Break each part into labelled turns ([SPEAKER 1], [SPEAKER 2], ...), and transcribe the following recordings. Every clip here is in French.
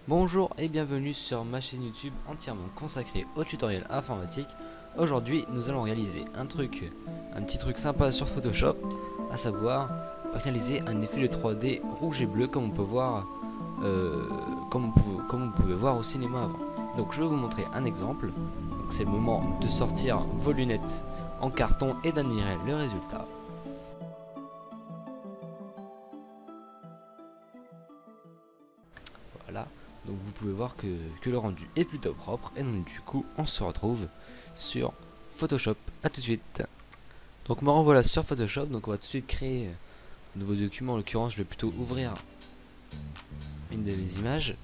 [SPEAKER 1] Bonjour et bienvenue sur ma chaîne YouTube entièrement consacrée au tutoriel informatique. Aujourd'hui nous allons réaliser un petit truc sympa sur Photoshop, à savoir réaliser un effet de 3D rouge et bleu comme on peut voir, comme on pouvait voir au cinéma avant. Donc je vais vous montrer un exemple. Donc c'est le moment de sortir vos lunettes en carton et d'admirer le résultat. Voilà, donc vous pouvez voir que le rendu est plutôt propre et donc du coup on se retrouve sur Photoshop. A tout de suite. Donc me revoilà sur Photoshop, donc on va tout de suite créer un nouveau document. En l'occurrence je vais plutôt ouvrir une de mes images.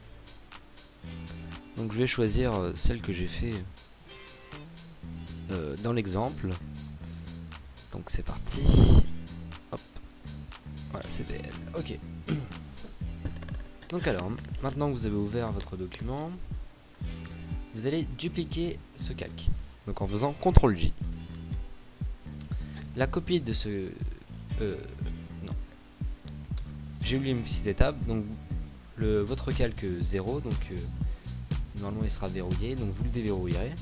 [SPEAKER 1] Donc je vais choisir celle que j'ai fait dans l'exemple. Donc c'est parti. Hop. Voilà, c'était elle. Ok. Donc alors, maintenant que vous avez ouvert votre document, vous allez dupliquer ce calque. Donc en faisant CTRL-J. La copie de ce... non. J'ai oublié une petite étape. Donc votre calque 0, donc normalement il sera verrouillé, donc vous le déverrouillerez.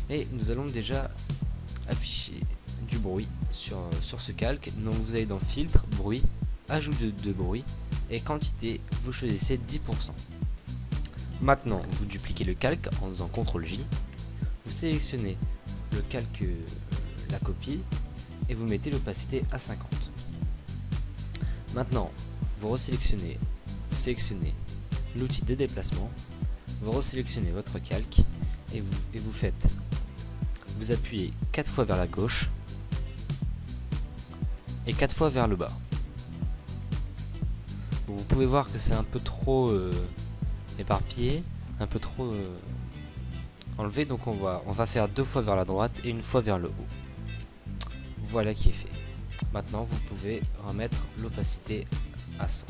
[SPEAKER 1] Et nous allons déjà afficher du bruit sur ce calque. Donc vous allez dans Filtre, Bruit, Ajout de bruit. Et quantité, vous choisissez 10%. Maintenant, vous dupliquez le calque en faisant CTRL-J. Vous sélectionnez le calque, la copie, et vous mettez l'opacité à 50. Maintenant, vous sélectionnez l'outil de déplacement, vous resélectionnez votre calque, et vous appuyez 4 fois vers la gauche, et 4 fois vers le bas. Vous pouvez voir que c'est un peu trop éparpillé, un peu trop enlevé, donc on va faire 2 fois vers la droite et 1 fois vers le haut. Voilà qui est fait. Maintenant vous pouvez remettre l'opacité à 100.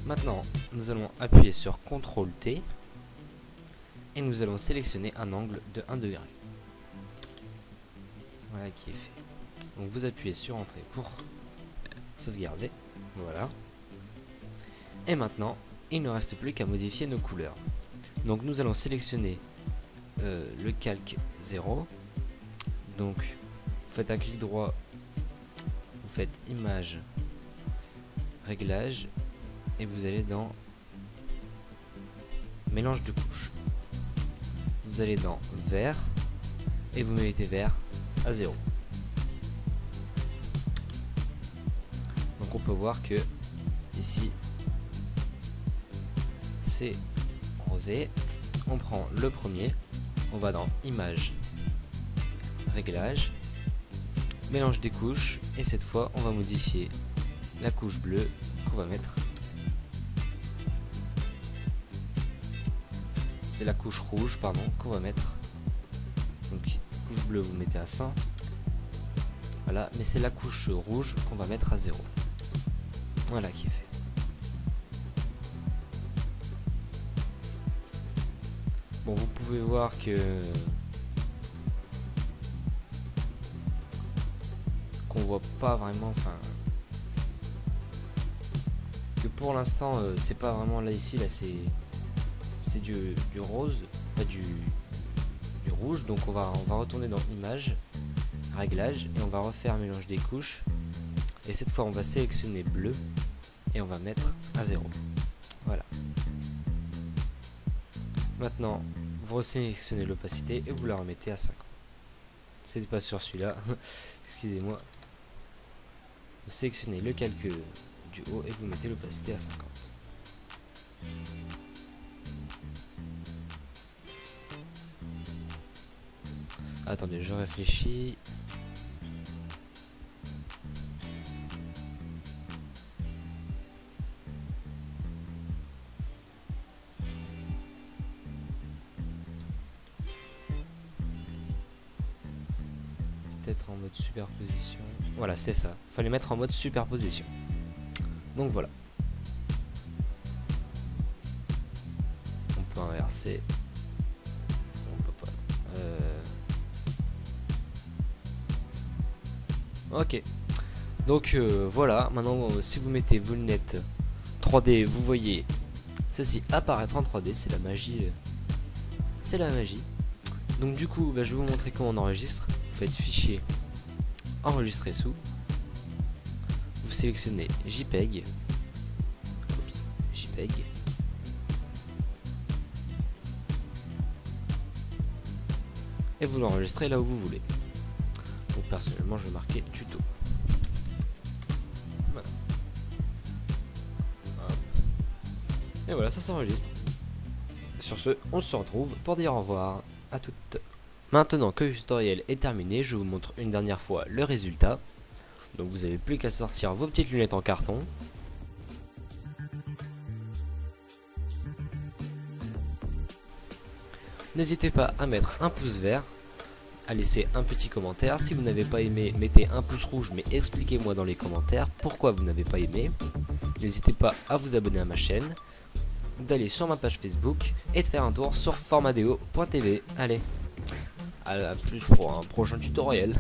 [SPEAKER 1] Maintenant nous allons appuyer sur CTRL-T et nous allons sélectionner un angle de 1 degré. Voilà qui est fait. Donc vous appuyez sur Entrée pour sauvegarder. Voilà. Et maintenant, il ne reste plus qu'à modifier nos couleurs. Donc nous allons sélectionner le calque 0. Donc vous faites un clic droit, vous faites Image, Réglage, et vous allez dans Mélange de couches. Vous allez dans Vert, et vous mettez vert à 0. Donc on peut voir que ici c'est rosé. On prend le premier, on va dans Image, Réglage, Mélange des couches, et cette fois on va modifier la couche bleue qu'on va mettre. C'est la couche rouge, pardon, qu'on va mettre. Donc couche bleue vous mettez à 100. Voilà, mais c'est la couche rouge qu'on va mettre à 0. Voilà qui est fait. Bon, vous pouvez voir qu'on voit pas vraiment, enfin, que pour l'instant c'est pas vraiment là ici, là c'est du rose, pas du rouge. Donc on va retourner dans Image, Réglage, et on va refaire Mélange des couches. Et cette fois on va sélectionner bleu et on va mettre à 0. Voilà. Maintenant vous resélectionnez l'opacité et vous la remettez à 50. C'était pas sur celui-là. Excusez-moi. Vous sélectionnez le calque du haut et vous mettez l'opacité à 50. Attendez, je réfléchis. Peut-être en mode superposition. Voilà, c'était ça. Fallait mettre en mode superposition. Donc voilà. On peut inverser. On peut pas. Ok. Donc voilà, maintenant si vous mettez vos lunettes 3D, vous voyez ceci apparaître en 3D, c'est la magie. C'est la magie. Donc du coup, je vais vous montrer comment on enregistre. Vous faites fichier, enregistrer sous. Vous sélectionnez JPEG. Oups, JPEG. Et vous l'enregistrez là où vous voulez. Donc personnellement, je vais marquer tuto. Voilà. Et voilà, ça s'enregistre. Sur ce, on se retrouve pour dire au revoir à toutes. Maintenant que le tutoriel est terminé, je vous montre une dernière fois le résultat. Donc vous n'avez plus qu'à sortir vos petites lunettes en carton. N'hésitez pas à mettre un pouce vert, à laisser un petit commentaire. Si vous n'avez pas aimé, mettez un pouce rouge, mais expliquez-moi dans les commentaires pourquoi vous n'avez pas aimé. N'hésitez pas à vous abonner à ma chaîne, d'aller sur ma page Facebook et de faire un tour sur formadeo.tv. Allez, à plus pour un prochain tutoriel.